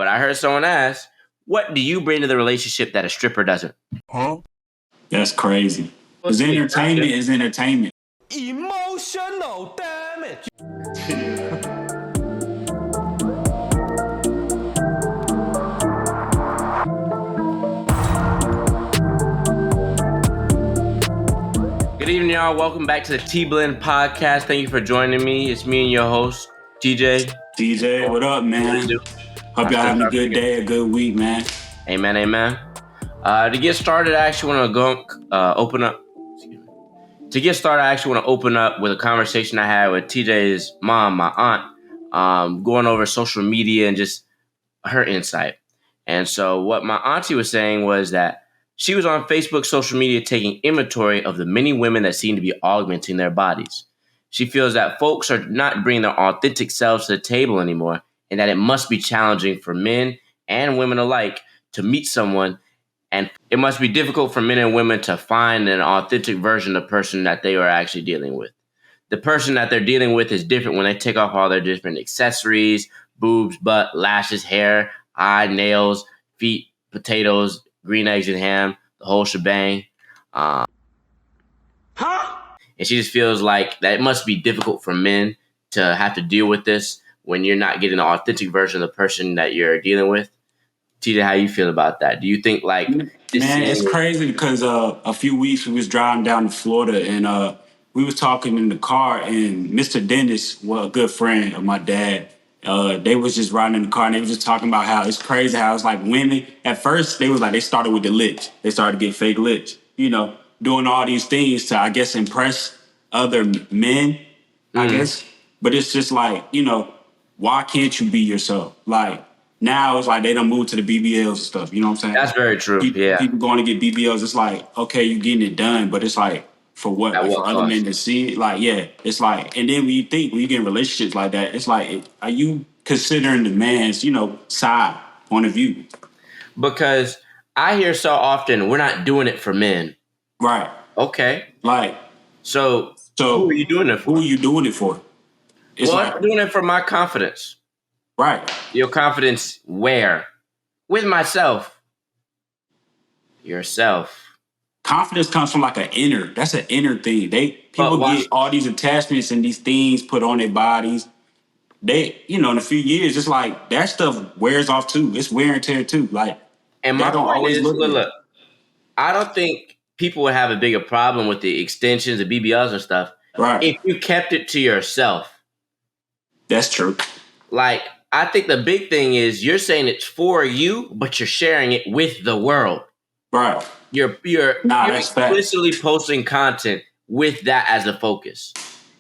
But I heard someone ask, what do you bring to the relationship that a stripper doesn't? Huh? That's crazy. Well, Because entertainment is entertainment. Emotional damage. Good evening, y'all. Welcome back to the T-Blend Podcast. Thank you for joining me. It's me and your host, TJ. TJ, what up, man? Hope y'all having a good day, a good week, man. Amen, amen. To get started, I actually want to open up. To get started, I actually want to open up with a conversation I had with TJ's mom, my aunt, going over social media and just her insight. And so what my auntie was saying was that she was on Facebook social media taking inventory of the many women that seem to be augmenting their bodies. She feels that folks are not bringing their authentic selves to the table anymore, and that it must be challenging for men and women alike to meet someone, and it must be difficult for men and women to find an authentic version of the person that they are actually dealing with. The person that they're dealing with is different when they take off all their different accessories, boobs, butt, lashes, hair, eye, nails, feet, potatoes, green eggs and ham, the whole shebang. And she just feels like that it must be difficult for men to have to deal with this when you're not getting an authentic version of the person that you're dealing with. TJ, how you feel about that? Do you think like Man, it's crazy because a few weeks we was driving down to Florida and we was talking in the car, and Mr. Dennis, well, a good friend of my dad, they was just riding in the car and they was just talking about how it's crazy how it's like women at first they started with the lips. They started to get fake lips, doing all these things to, I guess, impress other men, I guess. But it's just like, why can't you be yourself? Like, now it's like they done moved to the BBLs and stuff. You know what I'm saying? That's very true. People going to get BBLs. It's like, okay, you getting it done, but it's like, for what? Like, for other men to see it? Like, yeah, it's like, and then when you get in relationships like that, it's like, are you considering the man's, side point of view? Because I hear so often, we're not doing it for men. Right. Okay. Like, so who are you doing it for? Who are you doing it for? I'm doing it for my confidence. Right. Your confidence where? With myself. Yourself. Confidence comes from like that's an inner thing. People get all these attachments and these things put on their bodies. They, in a few years, it's like that stuff wears off too. It's wear and tear too. Like, and my point is, look, I don't think people would have a bigger problem with the extensions, the BBLs and stuff. Right. If you kept it to yourself. That's true. Like, I think the big thing is you're saying it's for you, but you're sharing it with the world. Right. You're explicitly posting content with that as a focus.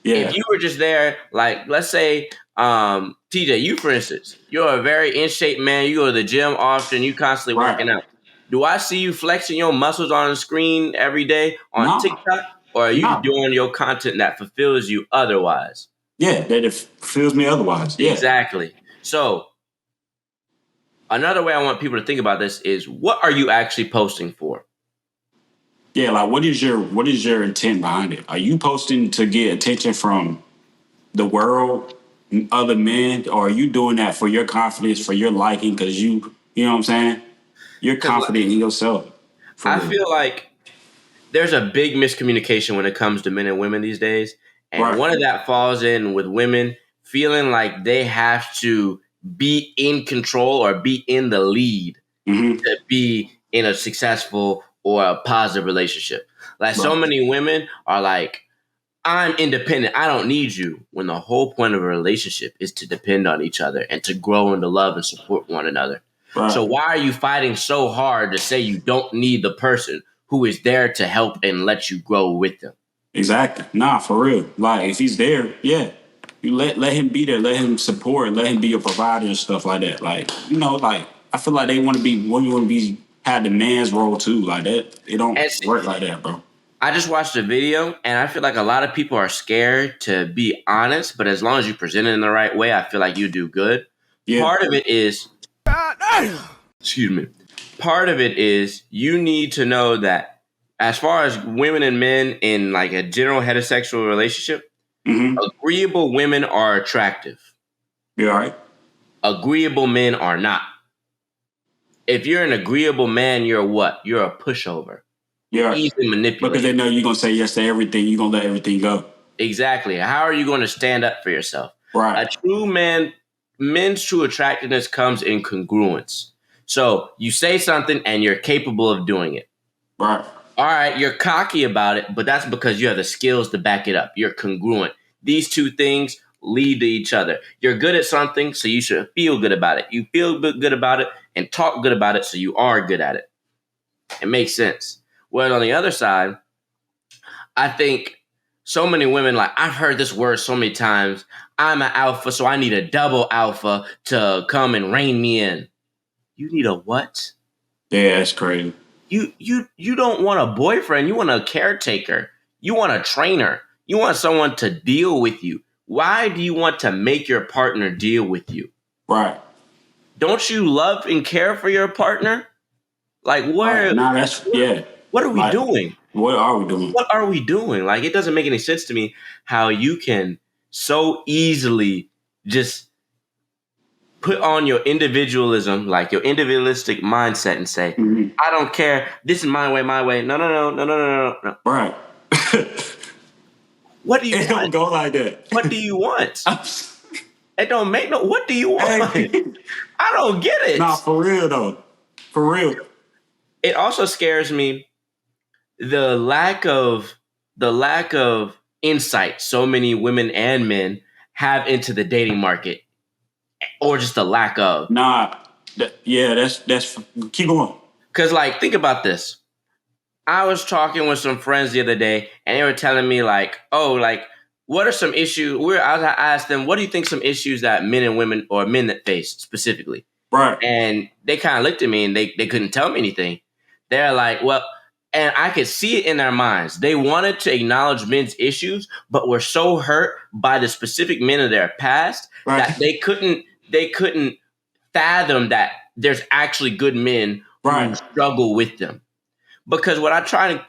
Yeah. If you were just there, like, let's say, TJ, you, for instance, you're a very in-shape man. You go to the gym often. You constantly working out. Do I see you flexing your muscles on the screen every day on TikTok? Or are you doing your content that fulfills you otherwise? Yeah, that it fulfills me otherwise. Yeah. Exactly. So another way I want people to think about this is, what are you actually posting for? Yeah, like what is your intent behind it? Are you posting to get attention from the world, other men, or are you doing that for your confidence, for your liking, because you know what I'm saying? You're confident in yourself. I feel like there's a big miscommunication when it comes to men and women these days. And one of that falls in with women feeling like they have to be in control or be in the lead to be in a successful or a positive relationship. Like, so many women are like, I'm independent, I don't need you. When the whole point of a relationship is to depend on each other and to grow and to love and support one another. Right. So why are you fighting so hard to say you don't need the person who is there to help and let you grow with them? Exactly. Nah, for real. Like, if he's there, yeah, you let him be there, let him support, let him be a provider and stuff like that. Like, like, I feel like women want to be have the man's role too. Like that, it don't work like that, bro. I just watched a video and I feel like a lot of people are scared to be honest, but as long as you present it in the right way, I feel like you do good. Yeah. Part of it is, part of it is you need to know that as far as women and men in like a general heterosexual relationship, agreeable women are attractive. Yeah, right. Agreeable men are not. If you're an agreeable man, you're what? You're a pushover. You're easily manipulated. Because they know you're going to say yes to everything. You're going to let everything go. Exactly. How are you going to stand up for yourself? Right. A true man, men's true attractiveness comes in congruence. So you say something and you're capable of doing it. Right. All right, you're cocky about it, but that's because you have the skills to back it up. You're congruent. These two things lead to each other. You're good at something, so you should feel good about it. You feel good about it and talk good about it, so you are good at it. It makes sense. Well, on the other side, I think so many women, like, I've heard this word so many times. I'm an alpha, so I need a double alpha to come and rein me in. You need a what? Yeah, that's crazy. You don't want a boyfriend. You want a caretaker. You want a trainer. You want someone to deal with you. Why do you want to make your partner deal with you? Right. Don't you love and care for your partner? Like, where? Nah, that's, yeah. What are we doing? What are we doing? What are we doing? Like, it doesn't make any sense to me how you can so easily just put on your individualism, like your individualistic mindset, and say, I don't care. This is my way, my way. No. Right. What do you want? It don't go like that. What do you want? It don't make no. What do you want? Hey. I don't get it. Nah, for real though. For real. It also scares me the lack of insight so many women and men have into the dating market, or just the lack of. Nah, that's keep going. Because, like, think about this. I was talking with some friends the other day, and they were telling me, like, oh, like, what are some issues? I asked them, what do you think some issues that men and women, or men that face specifically? Right. And they kind of looked at me and they couldn't tell me anything. They're like, well, and I could see it in their minds. They wanted to acknowledge men's issues, but were so hurt by the specific men of their past that they couldn't fathom that there's actually good men who struggle with them. Because what I try to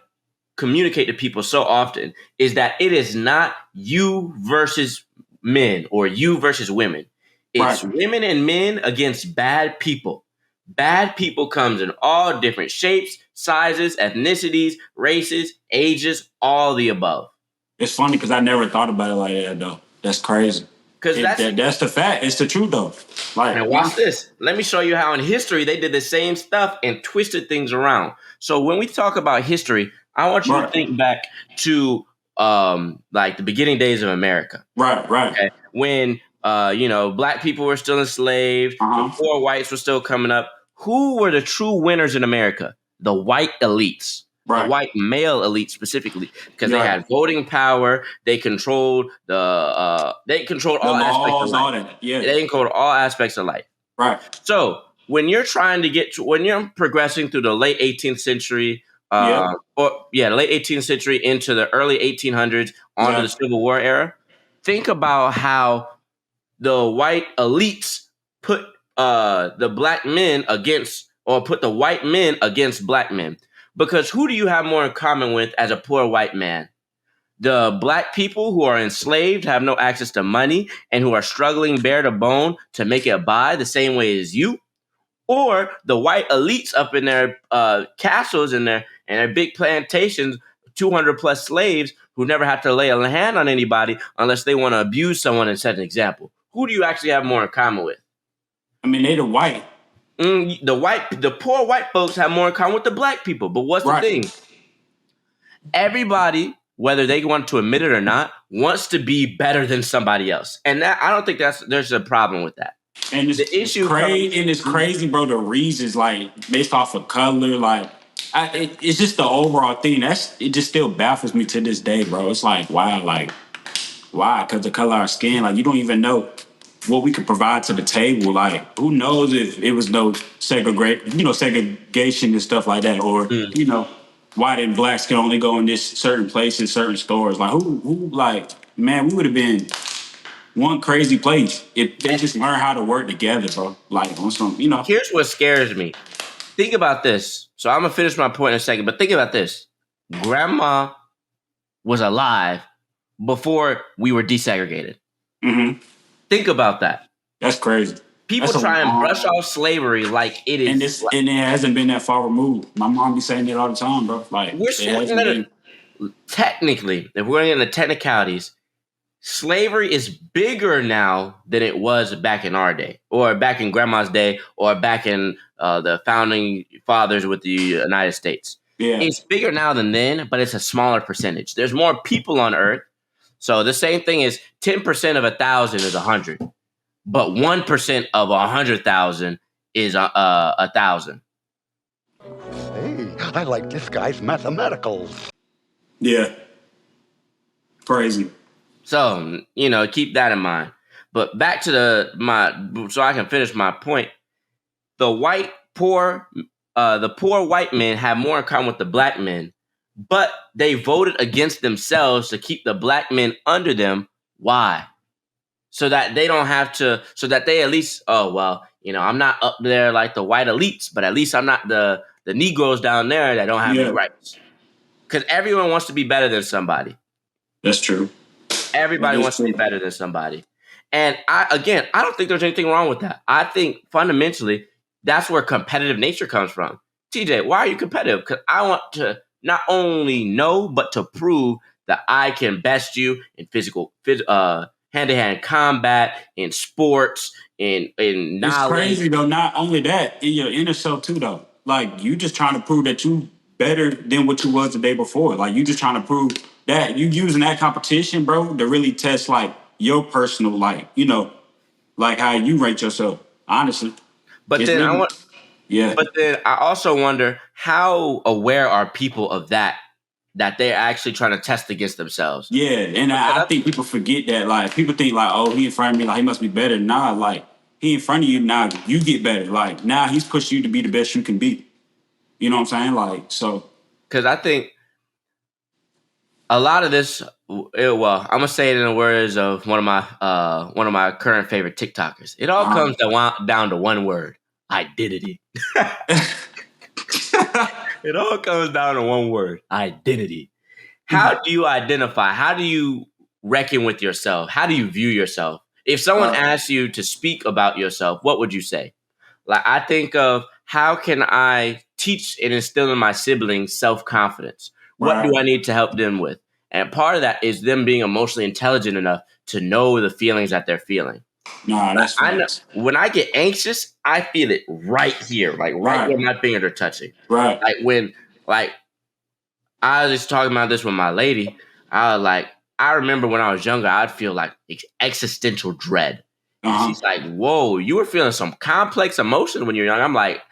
communicate to people so often is that it is not you versus men or you versus women. It's women and men against bad people. Bad people comes in all different shapes, sizes, ethnicities, races, ages, all the above. It's funny because I never thought about it like that, though. That's crazy. Because that's the fact. It's the truth, though. Like, now watch this. Let me show you how in history they did the same stuff and twisted things around. So when we talk about history, I want you to think back to like the beginning days of America. Right. Okay? When black people were still enslaved, the poor whites were still coming up. Who were the true winners in America? The white elites. The white male elite specifically, because they had voting power. They controlled all aspects of life. They controlled all aspects of life. Right. So when you're trying to when you're progressing through the late 18th century, late 18th century into the early 1800s onto the Civil War era, think about how the white elites put the black men against, or put the white men against black men. Because who do you have more in common with as a poor white man? The black people who are enslaved, have no access to money, and who are struggling bare to bone to make it by the same way as you? Or the white elites up in their castles and their big plantations, 200 plus slaves who never have to lay a hand on anybody unless they want to abuse someone and set an example? Who do you actually have more in common with? I mean, they the white. The poor white folks have more in common with the black people. But what's the thing? Everybody, whether they want to admit it or not, wants to be better than somebody else. And that, I don't think there's a problem with that. And it's crazy, bro. The reasons, like, based off of color, like, it's just the overall thing. It just still baffles me to this day, bro. It's like, wow, like, why? Because the color of our skin, like, you don't even know what we could provide to the table. Like, who knows if it was no segregation and stuff like that, or white and blacks can only go in this certain place in certain stores. Like, who like, man, we would have been one crazy place if they just learn how to work together, bro. Like, on some, Here's what scares me. Think about this. So I'm gonna finish my point in a second, but think about this. Grandma was alive before we were desegregated. Mm-hmm. Think about that. That's crazy. People That's a try and brush long, off slavery like it is. and it hasn't been that far removed. My mom be saying it all the time, bro. Like We're it we're hasn't gonna been. technically, if we're going to technicalities, slavery is bigger now than it was back in our day, or back in grandma's day, or back in the founding fathers with the United States. Yeah, It's bigger now than then, but it's a smaller percentage. There's more people on Earth. So the same thing is 10% of 1,000 is 100, but 1% of 100,000 is 1,000. Hey, I like this guy's mathematicals. yeah, crazy. So keep that in mind. But back to so I can finish my point. The poor white men have more in common with the black men, but they voted against themselves to keep the black men under them. Why? So that they don't have to. So that they at least. Oh well, I'm not up there like the white elites, but at least I'm not the Negroes down there that don't have any Yeah, rights. Because everyone wants to be better than somebody. that's true. That Everybody is wants to be true. better than somebody. And I don't think there's anything wrong with that. I think fundamentally that's where competitive nature comes from. TJ, why are you competitive? Because I want to not only know, but to prove that I can best you in hand-to-hand combat, in sports, in It's knowledge. crazy though. Not only that, in your inner self too, though. Like you just trying to prove that you better than what you was the day before. Like you just trying to prove that you using that competition, bro, to really test like your personal, like like how you rate yourself. Honestly, But it's then really, yeah, but then I also wonder how aware are people of that they're actually trying to test against themselves. yeah. And Because I think people forget that. Like people think like, oh, he in front of me, like he must be better. Nah, like he in front of you now, you get better. Like now he's pushing you to be the best you can be. You know what I'm saying? Like so. I think a lot of this, well, I'm gonna say it in the words of one of my current favorite TikTokers. It all Uh, comes down to one word: identity. It all comes down to one word: identity. How do you identify? How do you reckon with yourself? How do you view yourself? If someone uh, asks you to speak about yourself, what would you say? Like I think of how can I teach and instill in my siblings self-confidence? What do right. I need to help them with? And part of that is them being emotionally intelligent enough to know the feelings that they're feeling. Nah, Like that's I know facts. when I get anxious, I feel it right here, like right Right, where my fingers are touching. right. Like when like I was just talking about this with my lady. I remember when I was younger, I'd feel like existential dread. Uh And huh. she's like, whoa, you were feeling some complex emotion when you're young. I'm like,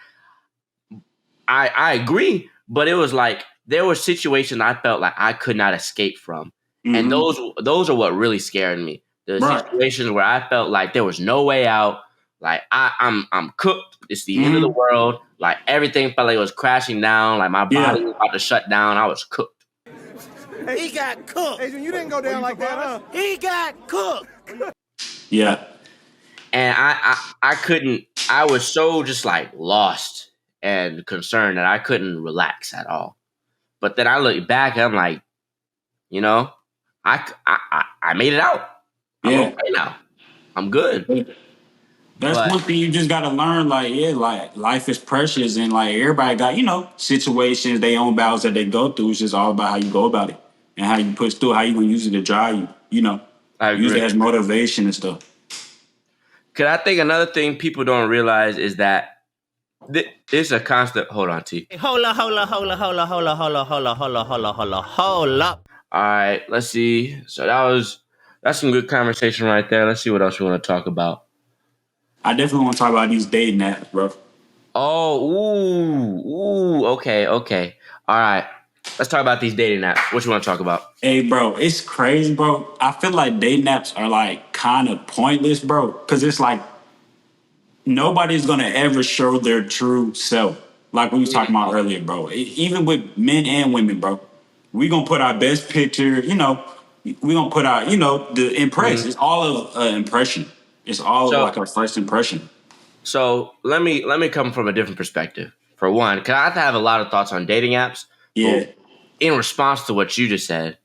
I agree, but it was like there were situations I felt like I could not escape from, and Mm-hmm. those are what really scared me. The Right. situations where I felt like there was no way out, like I'm cooked. It's the end of the Mm-hmm. world. Like everything felt like it was crashing down. Like my body Yeah. was about to shut down. I was cooked, He got cooked. Adrian, you didn't go down like that, huh? He got cooked. Yeah. and I couldn't. I was so just like lost and concerned that I couldn't relax at all. But then I look back, and I'm like, you know, I made it out. I'm Yeah. okay now. I'm good. That's But one thing you just gotta learn. Like, yeah, like life is precious, and like everybody got situations, their own battles that they go through. It's just all about how you go about it and how you push through, how you gonna use it to drive you. I Use it agree. as motivation and stuff. Cause I think another thing people don't realize is that it's a constant. Hold on, T. Hold up, hold up, hold up, hold up, hold up, hold up, hold up, hold up, hold up, hold up, hold up. All right, let's see. So that's some good conversation right there. Let's see what else we want to talk about. I definitely want to talk about these dating apps, bro. Oh, okay. All right. Let's talk about these dating apps. What you want to talk about? Hey, bro, it's crazy, bro. I feel like dating apps are like kind of pointless, bro, because it's like nobody's gonna ever show their true self. Like we was talking about earlier, bro. Even with men and women, bro. We gonna put our best picture, we gonna put our, the impress. Mhm. It's all of impression. It's all of So like our first impression. so let me come from a different perspective. For one, because I have a lot of thoughts on dating apps, but Yeah. in response to what you just said,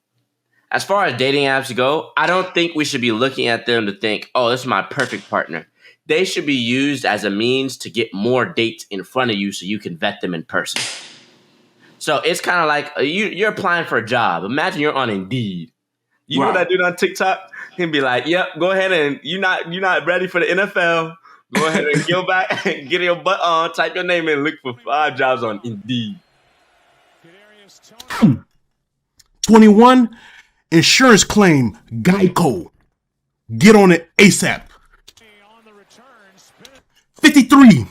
as far as dating apps go, I don't think we should be looking at them to think, oh, this is my perfect partner. they should be used as a means to get more dates in front of you so you can vet them in person. So it's kind of like you're applying for a job. Imagine you're on Indeed. You know that dude on TikTok? He'd be like, "Yep, go ahead and you're not ready for the NFL. Go ahead and go back and get your butt on, type your name in, look for 5 jobs on Indeed." 21, insurance claim, Geico. Get on it ASAP. 53.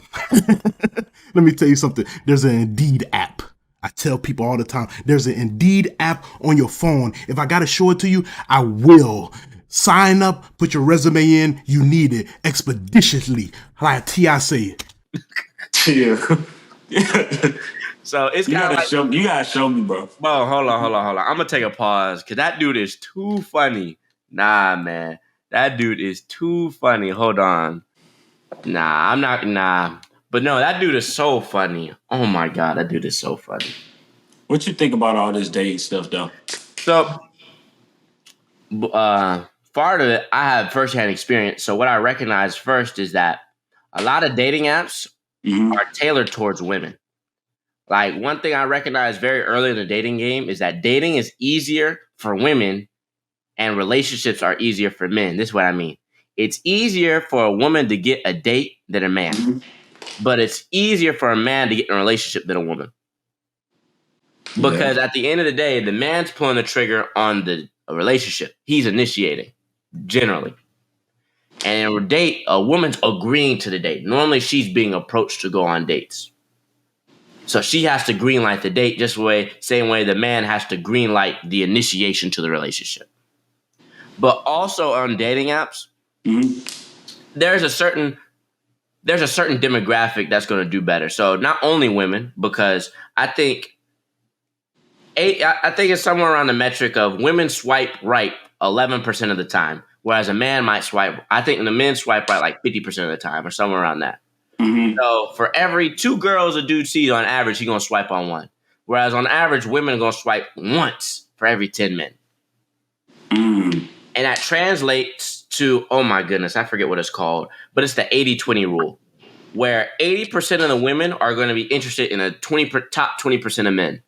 Let me tell you something. There's an Indeed app. I tell people all the time, there's an Indeed app on your phone. If I got to show it to you, I will. Sign up, put your resume in. You need it expeditiously, like T.I. say. Yeah. So it's kind of like, you gotta show me, bro. Bro, hold on. I'm gonna take a pause because that dude is too funny. Nah, man, that dude is too funny. Hold on. Nah, I'm not. Nah, but no, that dude is so funny. Oh my god, that dude is so funny. What you think about all this dating stuff, though? So, part of it, I have firsthand experience. So what I recognize first is that a lot of dating apps are tailored towards women. Like, one thing I recognize very early in the dating game is that dating is easier for women and relationships are easier for men. This is what I mean. It's easier for a woman to get a date than a man, but it's easier for a man to get in a relationship than a woman. Because at the end of the day, the man's pulling the trigger on the relationship. He's initiating, generally. And in a date, a woman's agreeing to the date. Normally, she's being approached to go on dates. So she has to greenlight the date same way the man has to greenlight the initiation to the relationship. But also on dating apps, there's a certain demographic that's going to do better. So not only women, because I think it's somewhere around the metric of women swipe right 11% of the time, whereas a man might swipe. I think the men swipe right like 50% of the time, or somewhere around that. So for every 2 girls a dude sees on average, he's going to swipe on 1. Whereas on average, women are going to swipe once for every 10 men. And that translates to, oh my goodness, I forget what it's called, but it's the 80-20 rule, where 80% of the women are going to be interested in the top 20% of men.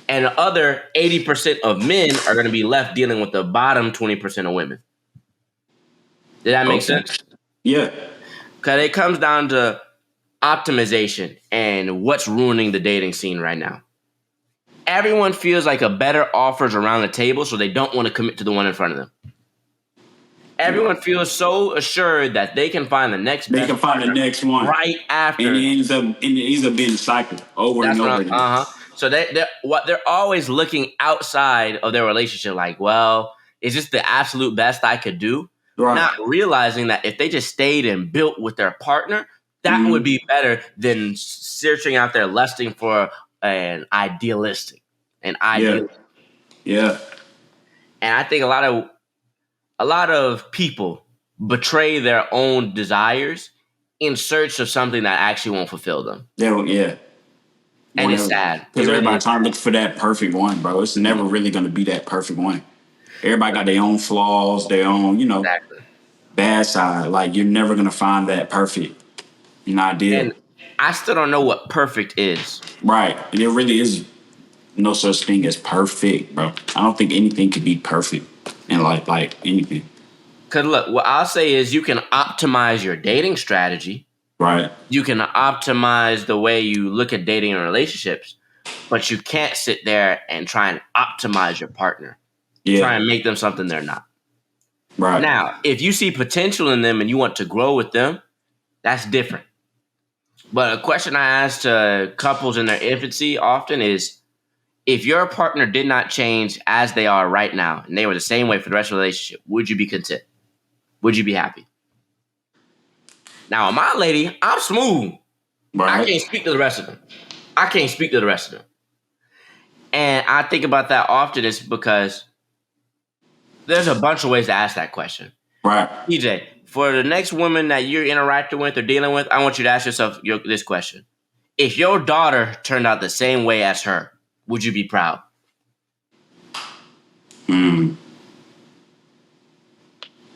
And the other 80% of men are going to be left dealing with the bottom 20% of women. Did that make sense? Yeah. Because it comes down to optimization and what's ruining the dating scene right now. Everyone feels like a better offer's around the table, so they don't want to commit to the one in front of them. Everyone feels so assured that they can find the next They can find the next one right after. And it ends up being a cycle over and over again. So they're always looking outside of their relationship like, well, is this the absolute best I could do? Right. Not realizing that if they just stayed and built with their partner, that would be better than searching out there lusting for an idealistic. Yeah. And I think a lot of people betray their own desires in search of something that actually won't fulfill them. Yeah. And it's sad. Because everybody's trying to look for that perfect one, bro. It's never really going to be that perfect one. Everybody got their own flaws, their own, bad side. Like, you're never going to find that perfect ideal. And I still don't know what perfect is. Right. And there really is no such thing as perfect, bro. I don't think anything could be perfect in life, like anything. Because look, what I'll say is you can optimize your dating strategy. Right. You can optimize the way you look at dating and relationships, but you can't sit there and try and optimize your partner. Yeah. Try and make them something they're not. Right. Now, if you see potential in them and you want to grow with them, that's different. But a question I ask to couples in their infancy often is, if your partner did not change as they are right now, and they were the same way for the rest of the relationship, would you be content? Would you be happy? Now, my lady, I'm smooth. Right. I can't speak to the rest of them. And I think about that often is because there's a bunch of ways to ask that question. Right. EJ, for the next woman that you're interacting with or dealing with, I want you to ask yourself this question. If your daughter turned out the same way as her, would you be proud?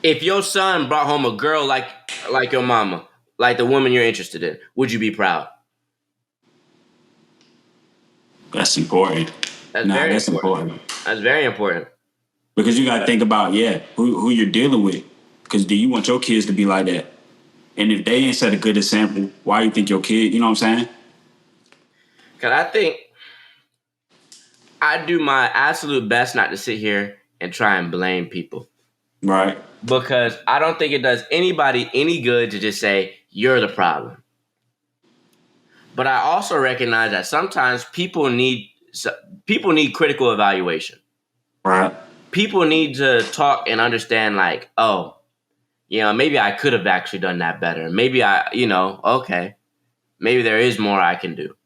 If your son brought home a girl like your mama, like the woman you're interested in, would you be proud? That's important. That's Nah, very that's important. important. That's very important. Because you got to think about, who you're dealing with. Because do you want your kids to be like that? And if they ain't set a good example, why you think your kid, you know what I'm saying? Because I think I do my absolute best not to sit here and try and blame people. Right. Because I don't think it does anybody any good to just say, you're the problem. But I also recognize that sometimes people need critical evaluation. Right. People need to talk and understand, like, oh, maybe I could have actually done that better. Maybe okay, maybe there is more I can do.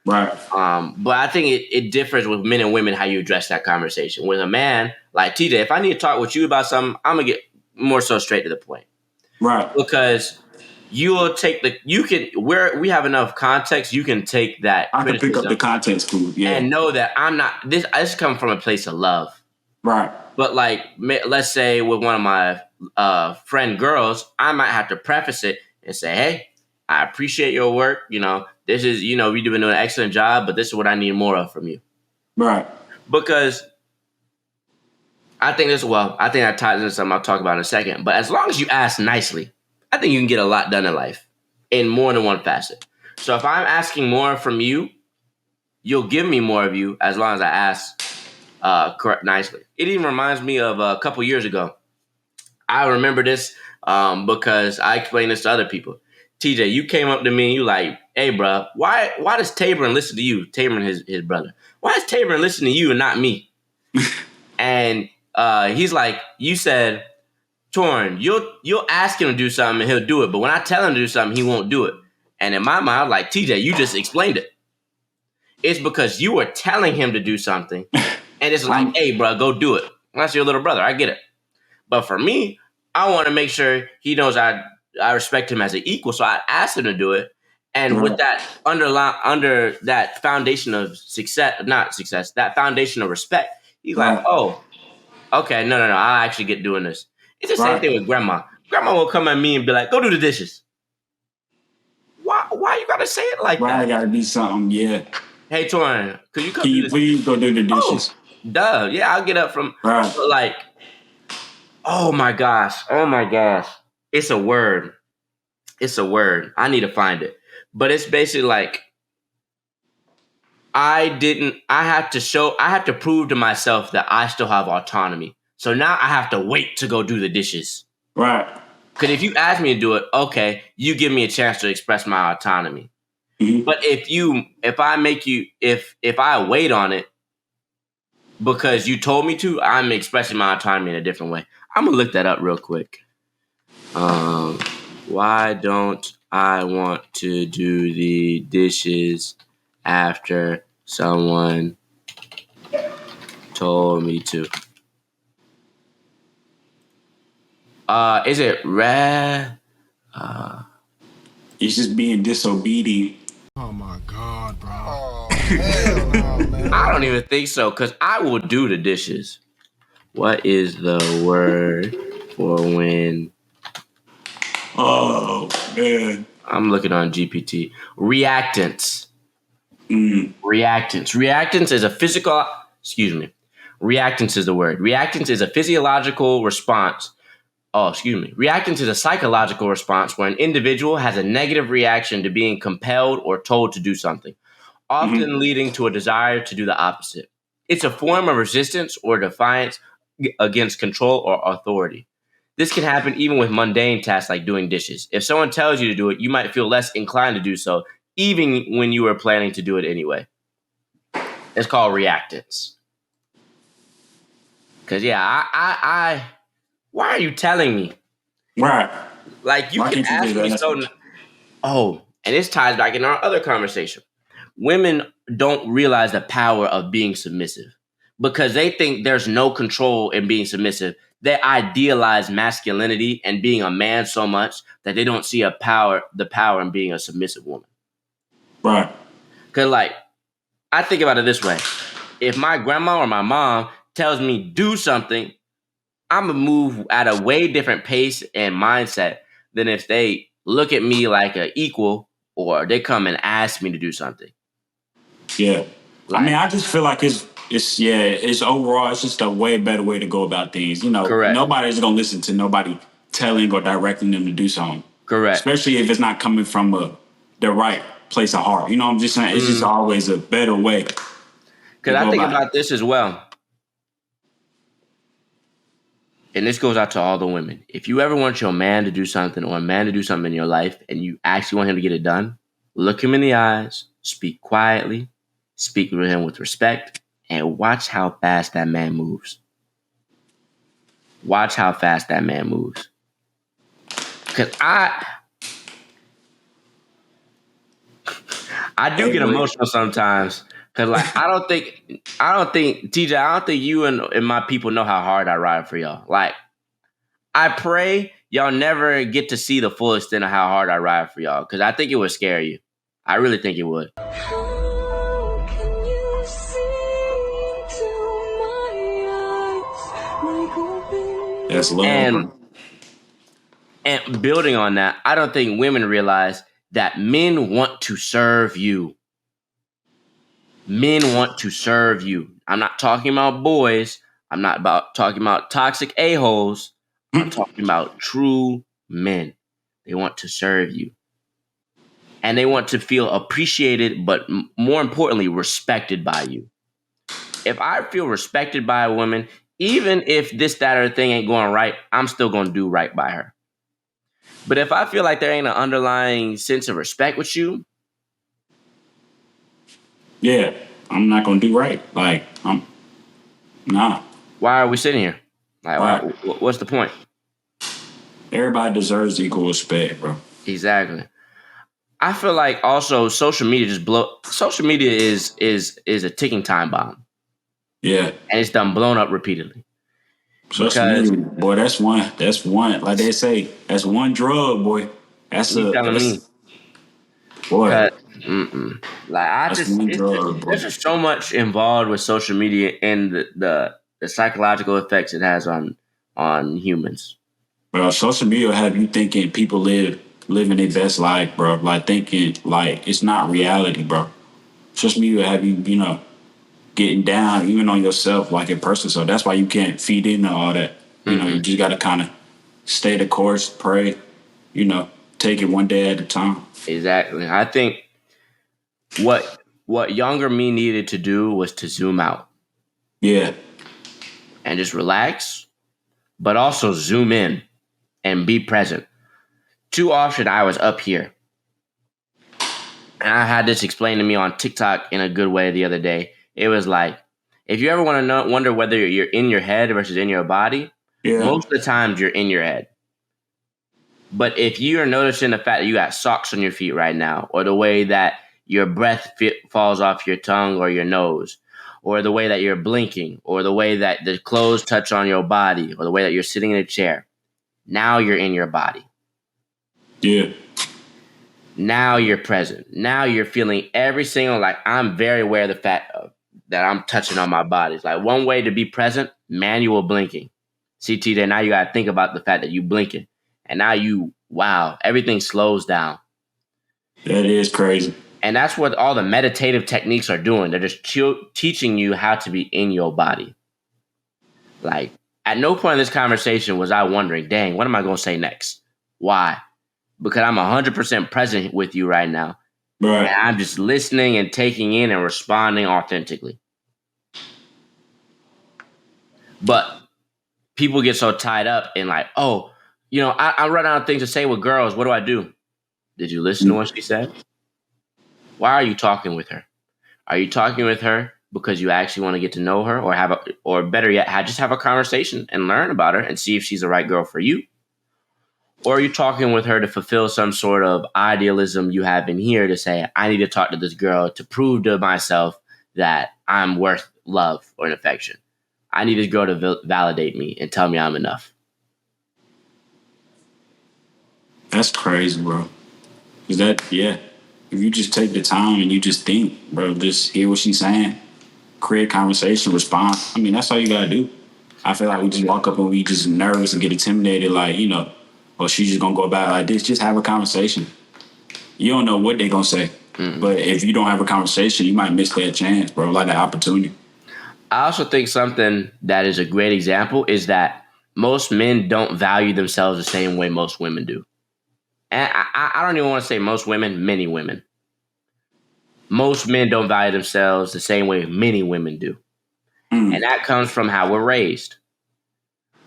Right. But I think it differs with men and women how you address that conversation. With a man like TJ, if I need to talk with you about something, I'm gonna get more so straight to the point. Right. Because you will take where we have enough context, you can take that I can pick up criticism the context clue. Yeah. and know that I'm not this comes from a place of love. Right. But like, let's say with one of my friend girls, I might have to preface it and say, hey, I appreciate your work. This is, we're doing an excellent job, but this is what I need more of from you. Right. Because I think that ties into something I'll talk about in a second. But as long as you ask nicely, I think you can get a lot done in life in more than one facet. So if I'm asking more from you, you'll give me more of you as long as I ask correct nicely. It even reminds me of a couple years ago. I remember this because I explained this to other people. TJ, you came up to me and you like, hey, bro, why does Taborn listen to you? Taborn, his brother. Why does Taborn listen to you and not me? And he's like, you said, Torin, you'll ask him to do something and he'll do it. But when I tell him to do something, he won't do it. And in my mind, I'm like, TJ, you just explained it. It's because you were telling him to do something. And it's like, hey, bro, go do it. That's your little brother. I get it. But for me, I want to make sure he knows I respect him as an equal. So I asked him to do it. And with that under that foundation of that foundation of respect, he's like, oh, okay, no, I actually get doing this. It's the same thing with grandma. Grandma will come at me and be like, go do the dishes. Why you gotta say it like that? Why I gotta be something, yeah. Hey, Torin, could you come Can do you this? please go do the dishes? Oh, duh. Yeah, I'll get up from, Right. like, oh my gosh. It's a word. I need to find it. But it's basically like, I have to prove to myself that I still have autonomy. So now I have to wait to go do the dishes. Right. Because if you ask me to do it, okay, you give me a chance to express my autonomy. Mm-hmm. But if I wait on it because you told me to, I'm expressing my autonomy in a different way. I'm gonna look that up real quick. Why don't I want to do the dishes after someone told me to? Is it red? It's just being disobedient. Oh my God, bro. Oh, hell no, man. I don't even think so, because I will do the dishes. What is the word for when? Oh, man. I'm looking on GPT. Reactance. Reactance is a physical. Excuse me. Reactance is the word. Reactance is a physiological response. Oh, excuse me. Reactance is a psychological response where an individual has a negative reaction to being compelled or told to do something, often leading to a desire to do the opposite. It's a form of resistance or defiance against control or authority. This can happen even with mundane tasks like doing dishes. If someone tells you to do it, you might feel less inclined to do so, even when you were planning to do it anyway. It's called reactance. Because, I why are you telling me? Right. Like, you Why can can't you ask just me ask so. me? Oh, and this ties back in our other conversation. Women don't realize the power of being submissive because they think there's no control in being submissive. They idealize masculinity and being a man so much that they don't see the power in being a submissive woman. Right. Because, like, I think about it this way. If my grandma or my mom tells me do something, I'm gonna move at a way different pace and mindset than if they look at me like an equal or they come and ask me to do something. Yeah. I mean, Like, I just feel like it's overall, it's just a way better way to go about things. You know, correct, nobody's gonna listen to nobody telling or directing them to do something, correct. especially if it's not coming from the right place of heart. You know what I'm just saying? It's just always a better way Because to I go think about it. about this as well. And this goes out to all the women. If you ever want your man to do something or a man to do something in your life and you actually want him to get it done, look him in the eyes, speak quietly, speak with him with respect, and watch how fast that man moves. Watch how fast that man moves. Because I do Hey, get but emotional sometimes. Cause like I don't think TJ, I don't think you and my people know how hard I ride for y'all. Like I pray y'all never get to see the full extent of how hard I ride for y'all. Cause I think it would scare you. I really think it would. How can you see into my eyes like open that's love, And bro. and building on that, I don't think women realize that men want to serve you. Men want to serve you. I'm not talking about boys. I'm not talking about toxic a-holes. I'm talking about true men. They want to serve you. And they want to feel appreciated, but more importantly, respected by you. If I feel respected by a woman, even if this, that, or thing ain't going right, I'm still going to do right by her. But if I feel like there ain't an underlying sense of respect with you, Yeah, I'm not gonna do right. Like I'm nah. why are we sitting here? Like, Right. what's the point? Everybody deserves equal respect, bro. Exactly. I feel like also social media social media is a ticking time bomb. Yeah. And it's done blown up repeatedly. Social Because media, boy, that's one. That's one. Like they say, that's one drug, boy. you telling me, That's boy. 'cause, like That's one drug, there's boy. just so much involved with social media and the psychological effects it has on humans. Bro, social media have you thinking people living their best life, bro. Like thinking like it's not reality, bro. Social media have you getting down even on yourself like in person. So that's why you can't feed into all that. You just got to kind of stay the course, pray. Take it one day at a time. Exactly. I think what younger me needed to do was to zoom out Yeah, and just relax, but also zoom in and be present. Too often I was up here. And I had this explained to me on TikTok in a good way the other day. It was like, if you ever want to wonder whether you're in your head versus in your body, yeah, most of the times you're in your head. But if you're noticing the fact that you got socks on your feet right now, or the way that your breath falls off your tongue or your nose, or the way that you're blinking, or the way that the clothes touch on your body, or the way that you're sitting in a chair, now you're in your body. yeah. Now you're present. Now you're feeling every single, like, I'm very aware of the fact that I'm touching on my body. It's like one way to be present, manual blinking. See, TJ, now you got to think about the fact that you blinking. And now wow, everything slows down. That is crazy. And that's what all the meditative techniques are doing. They're just teaching you how to be in your body. Like, at no point in this conversation was I wondering, dang, what am I going to say next? Why? Because I'm 100% present with you right now. Right. And I'm just listening and taking in and responding authentically. But people get so tied up in like, oh, I run out of things to say with girls. What do? Did you listen to what she said? Why are you talking with her? Are you talking with her because you actually want to get to know her, or better yet, just have a conversation and learn about her and see if she's the right girl for you? Or are you talking with her to fulfill some sort of idealism you have in here to say, I need to talk to this girl to prove to myself that I'm worth love or an affection. I need this girl to validate me and tell me I'm enough. That's crazy, bro. Yeah. If you just take the time and you just think, bro, just hear what she's saying, create conversation, respond. I mean, that's all you gotta do. I feel like we just walk up and we just nervous and get intimidated, like, or she's just gonna go about it like this. Just have a conversation. You don't know what they're gonna say. But if you don't have a conversation, you might miss that chance, bro, like that opportunity. I also think something that is a great example is that most men don't value themselves the same way most women do. And I don't even want to say most women, many women. Most men don't value themselves the same way many women do. And that comes from how we're raised.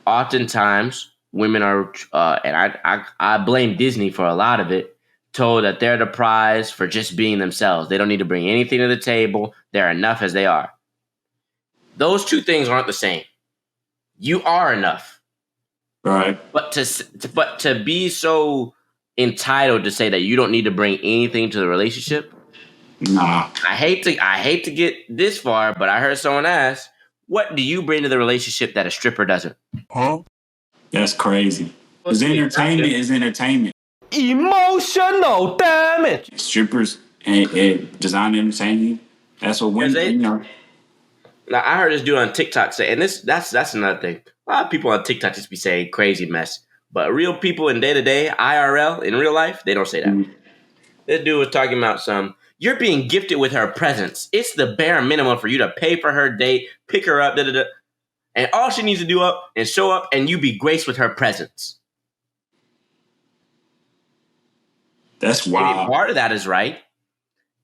Oftentimes, women are, and I blame Disney for a lot of it, told that they're the prize for just being themselves. They don't need to bring anything to the table. They're enough as they are. Those two things aren't the same. You are enough. Right. But to be so entitled to say that you don't need to bring anything to the relationship, nah. I hate to get this far, but I heard someone ask, what do you bring to the relationship that a stripper doesn't? Huh? That's crazy. Because entertainment is entertainment. Emotional damage. Strippers and design entertainment. That's what women, Now, I heard this dude on TikTok say, and that's another thing. A lot of people on TikTok just be saying crazy mess. But real people in day-to-day, IRL, in real life, they don't say that. This dude was talking about you're being gifted with her presence. It's the bare minimum for you to pay for her date, pick her up, and all she needs to do up and show up, and you be graced with her presence. That's wild. Maybe part of that is right.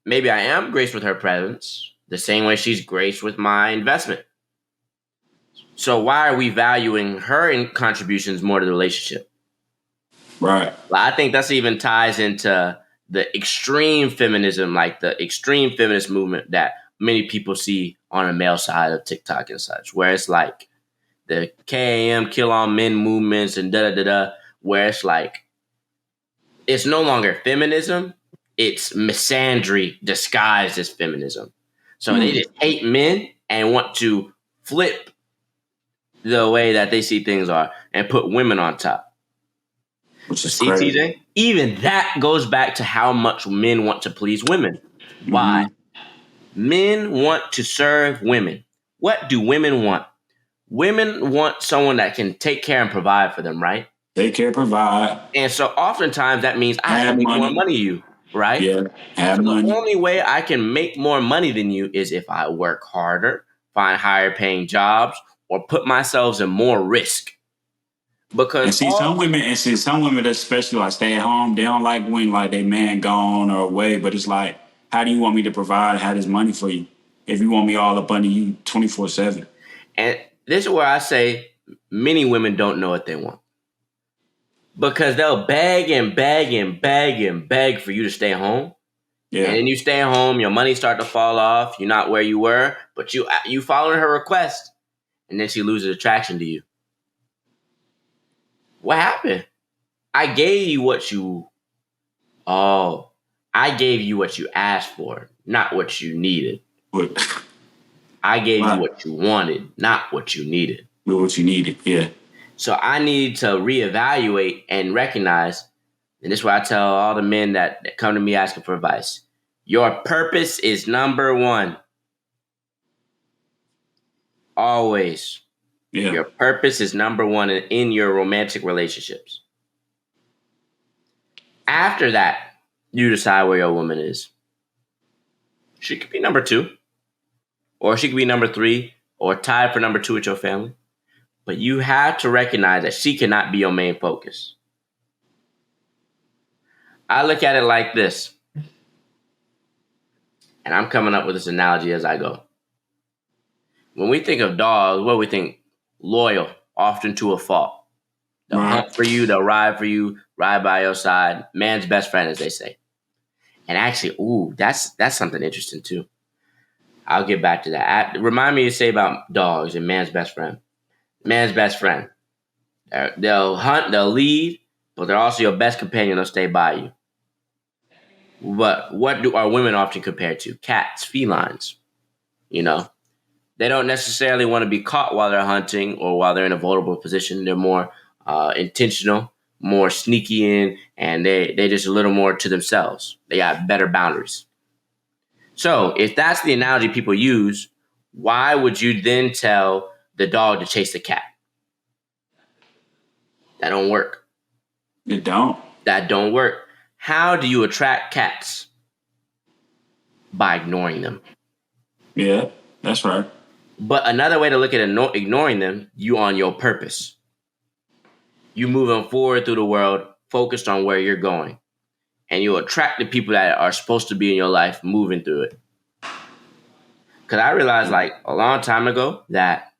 Maybe I am graced with her presence, the same way she's graced with my investment. So why are we valuing her contributions more to the relationship? Right. I think that's even ties into the extreme feminism, like the extreme feminist movement that many people see on the male side of TikTok and such, where it's like the KAM kill all men movements and da-da-da-da, where it's like, it's no longer feminism, it's misandry disguised as feminism. So they just hate men and want to flip the way that they see things are and put women on top. Which is crazy. TJ, even that goes back to how much men want to please women. Why? Men want to serve women. What do women want? Women want someone that can take care and provide for them, right? Take care, provide. And so oftentimes that means I have to make more money than you, right? Yeah, have so money. The only way I can make more money than you is if I work harder, find higher paying jobs, or put myself in more risk. Because some women, especially like stay at home, they don't like when like their man gone or away. But it's like, how do you want me to provide? Have this money for you if you want me all up under you 24/7? And this is where I say many women don't know what they want. Because they'll beg and beg and beg and beg for you to stay home. Yeah. And then you stay home, your money start to fall off. You're not where you were, but you following her request. And then she loses attraction to you. What happened? I gave you what you asked for, not what you needed. I gave you what you wanted, not what you needed. What you needed, yeah. So I need to reevaluate and recognize, and this is why I tell all the men that come to me asking for advice. Your purpose is number one. Always. Yeah. Your purpose is number one in your romantic relationships. After that, you decide where your woman is. She could be number two, or she could be number three, or tied for number two with your family. But you have to recognize that she cannot be your main focus. I look at it like this, and I'm coming up with this analogy as I go. When we think of dogs, what do we think? Loyal, often to a fault. They'll hunt for you, they'll ride for you, ride by your side. Man's best friend, as they say. And actually, that's something interesting too. I'll get back to that. Remind me to say about dogs and man's best friend. Man's best friend. They'll hunt, they'll lead, but they're also your best companion. They'll stay by you. But what do our women often compare to? Cats, felines. You know, they don't necessarily want to be caught while they're hunting or while they're in a vulnerable position. They're more intentional, more sneaky in, and they're just a little more to themselves. They got better boundaries. So if that's the analogy people use, why would you then tell the dog to chase the cat. That don't work. It don't. That don't work. How do you attract cats? By ignoring them. Yeah, that's right. But another way to look at ignoring them, you on your purpose. You moving forward through the world, focused on where you're going. And you attract the people that are supposed to be in your life moving through it. Because I realized like a long time ago that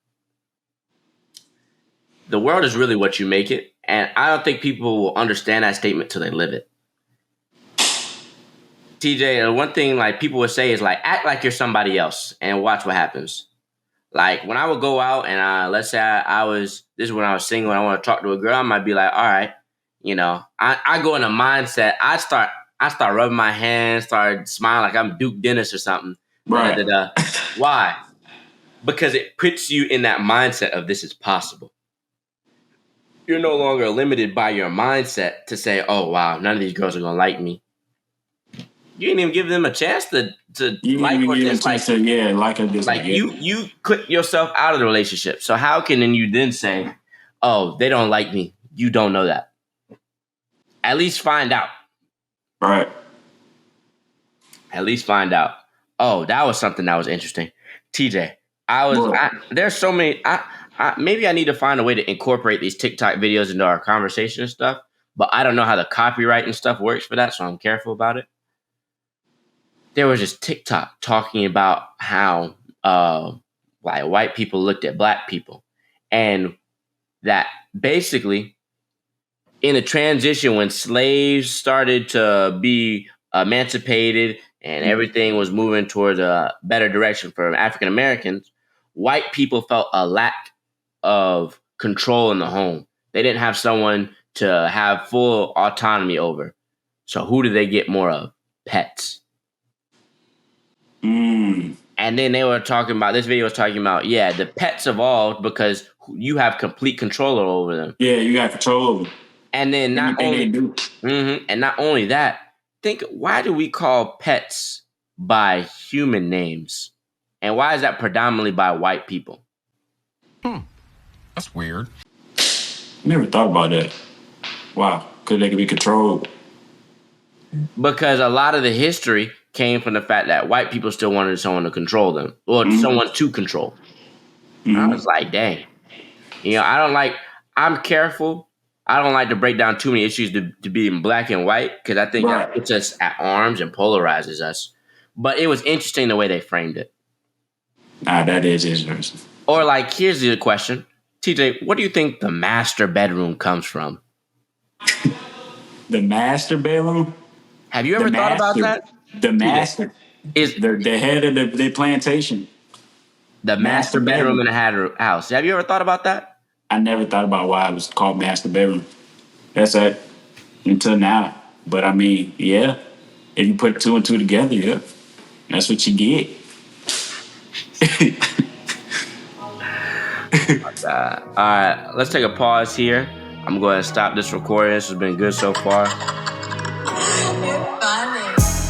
the world is really what you make it. And I don't think people will understand that statement till they live it. TJ, one thing like people would say is like, act like you're somebody else and watch what happens. Like when I would go out and let's say this is when I was single and I want to talk to a girl, I might be like, all right, I go in a mindset. I start rubbing my hands, start smiling like I'm Duke Dennis or something. Right. Why? Because it puts you in that mindset of this is possible. You're no longer limited by your mindset to say, oh, wow, none of these girls are going to like me. You didn't even give them a chance to like or dislike. Like or dislike. Like you put yourself out of the relationship. So how can you then say, oh, they don't like me? You don't know that. At least find out. Right. At least find out. Oh, that was something that was interesting. TJ, there's so many. Maybe I need to find a way to incorporate these TikTok videos into our conversation and stuff, but I don't know how the copyright and stuff works for that, so I'm careful about it. There was this TikTok talking about how like white people looked at black people, and that basically in a transition when slaves started to be emancipated and everything was moving towards a better direction for African Americans, white people felt a lack of control in the home. They didn't have someone to have full autonomy over. So who do they get more of? Pets. And then they were talking about, this video was talking about, the pets evolved because you have complete control over them. Yeah, you got control over them. And then not only that, think, why do we call pets by human names? And why is that predominantly by white people? That's weird. Never thought about that. Wow, because they can be controlled. Because a lot of the history came from the fact that white people still wanted someone to control them, or someone to control. I was like, dang. I'm careful. I don't like to break down too many issues to be in black and white, because I think that puts us at arms and polarizes us. But it was interesting the way they framed it. That is interesting. Or like, here's the question. TJ, what do you think the master bedroom comes from? The master bedroom? Have you ever thought about that? The master is the head of the plantation. The master bedroom in a house. Have you ever thought about that? I never thought about why it was called master bedroom. That's it until now. But I mean, yeah, if you put two and two together, yeah, that's what you get. All right, let's take a pause here. I'm going to stop this recording. This has been good so far. You're funny.